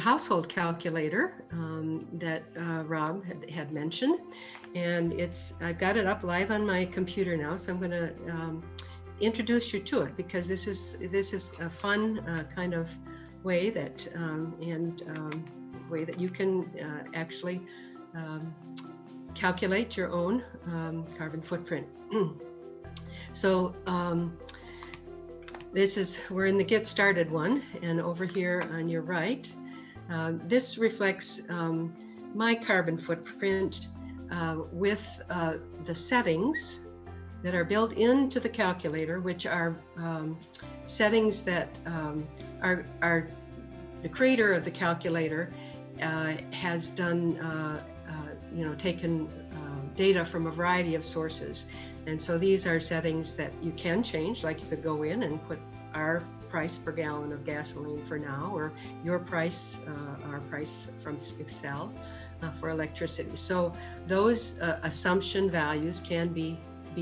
household calculator that Rob had mentioned, and I've got it up live on my computer now, so I'm going to introduce you to it, because this is a fun kind of way that way that you can actually calculate your own carbon footprint. So we're in the Get Started one, and over here on your right, this reflects my carbon footprint with the settings that are built into the calculator, which are settings that are the creator of the calculator has done, taken data from a variety of sources. And so these are settings that you can change, like you could go in and put our price per gallon of gasoline for now, or your price, our price from Excel for electricity. So those assumption values can be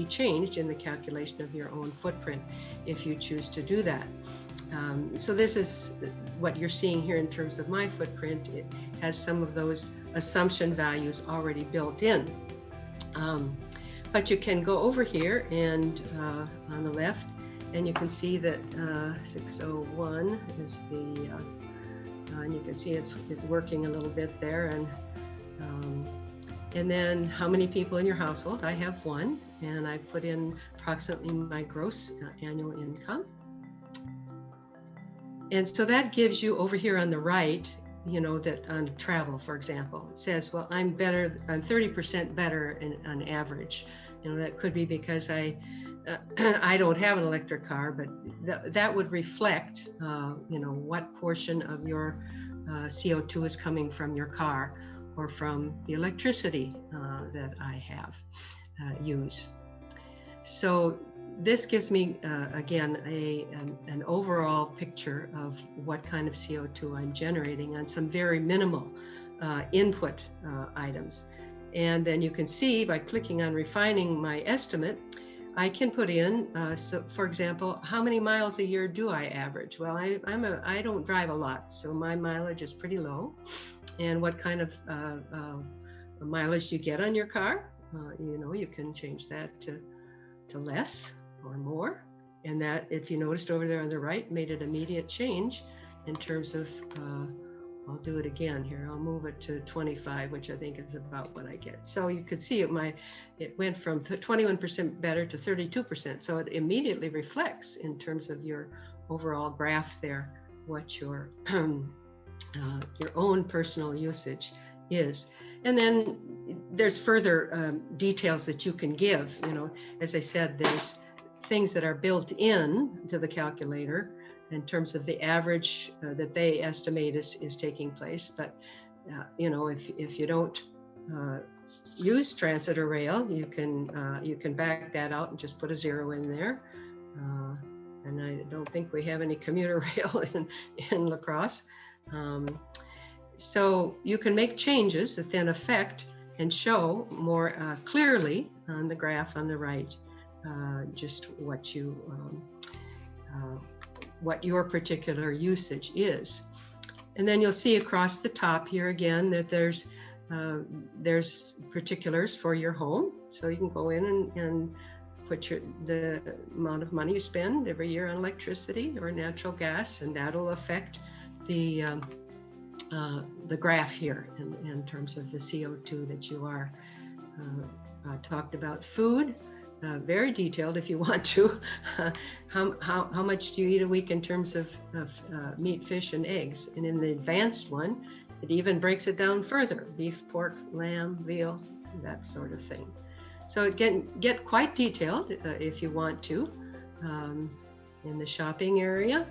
changed in the calculation of your own footprint if you choose to do that. So this is what you're seeing here in terms of my footprint. It has some of those assumption values already built in. But you can go over here and on the left, and you can see that 601 is and you can see it's working a little bit there, and then how many people in your household. I have one, and I put in approximately my gross annual income. And so that gives you over here on the right, that on travel, for example, it says, well, I'm 30% better on average. That could be because I don't have an electric car, but that would reflect, what portion of your CO2 is coming from your car or from the electricity that I have use. So this gives me, again, an overall picture of what kind of CO2 I'm generating on some very minimal input items. And then you can see by clicking on refining my estimate, I can put in, so for example, how many miles a year do I average? Well, I don't drive a lot, so my mileage is pretty low. And what kind of mileage do you get on your car? You can change that to less or more. And that, if you noticed over there on the right, made an immediate change in terms of, I'll do it again here. I'll move it to 25, which I think is about what I get. So you could see it went from 21% better to 32%. So it immediately reflects in terms of your overall graph there, what your own personal usage is. And then there's further details that you can give. As I said, there's things that are built in to the calculator in terms of the average that they estimate is taking place. But if you don't use transit or rail, you can back that out and just put a 0 in there. And I don't think we have any commuter rail in La Crosse. So you can make changes that then affect and show more clearly on the graph on the right just what your particular usage is. And then you'll see across the top here again that there's particulars for your home. So you can go in and put the amount of money you spend every year on electricity or natural gas, and that'll affect the graph here in terms of the CO2 that you are talked about. Food, very detailed if you want to. How much do you eat a week in terms of meat, fish, and eggs? And in the advanced one, it even breaks it down further: beef, pork, lamb, veal, that sort of thing. So it can get quite detailed if you want to. In the shopping area,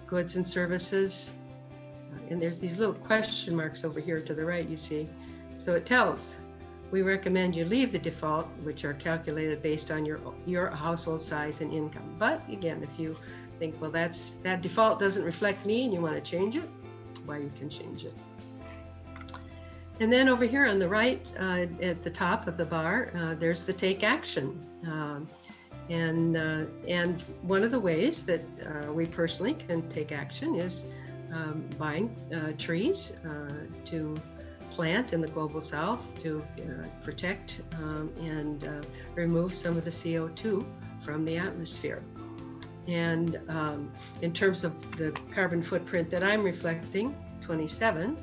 goods and services. And there's these little question marks over here to the right, you see. So it tells, we recommend you leave the default, which are calculated based on your household size and income. But again, if you think, well, that default doesn't reflect me and you want to change it, well, you can change it. And then over here on the right, at the top of the bar, there's the take action. And one of the ways that we personally can take action is buying trees to plant in the global south to protect and remove some of the CO2 from the atmosphere. And in terms of the carbon footprint that I'm reflecting, 27,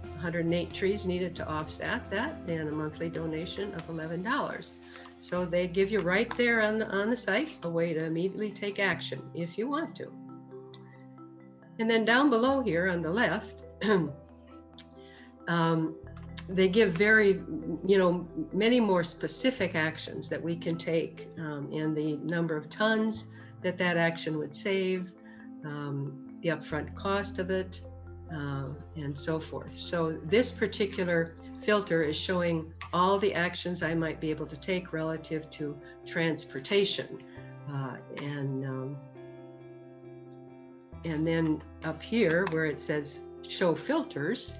108 trees needed to offset that, and a monthly donation of $11. So they give you right there on the site a way to immediately take action if you want to. And then down below here on the left, they give many more specific actions that we can take, and the number of tons that action would save, the upfront cost of it, and so forth. So this particular filter is showing all the actions I might be able to take relative to transportation. And then up here where it says show filters,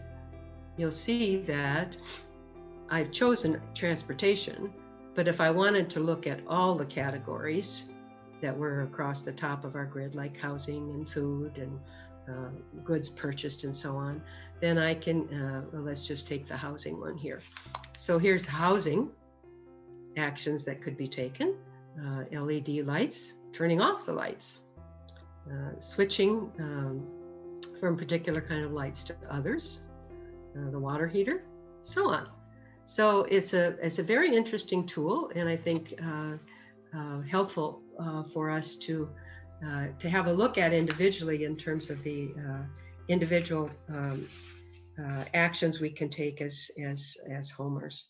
you'll see that I've chosen transportation, but if I wanted to look at all the categories that were across the top of our grid, like housing and food and goods purchased and so on, then I can, let's just take the housing one here. So here's housing actions that could be taken. LED lights, turning off the lights, switching from particular kind of lights to others, the water heater, so on. So it's a very interesting tool, and I think helpful for us to have a look at individually in terms of the individual actions we can take as homers.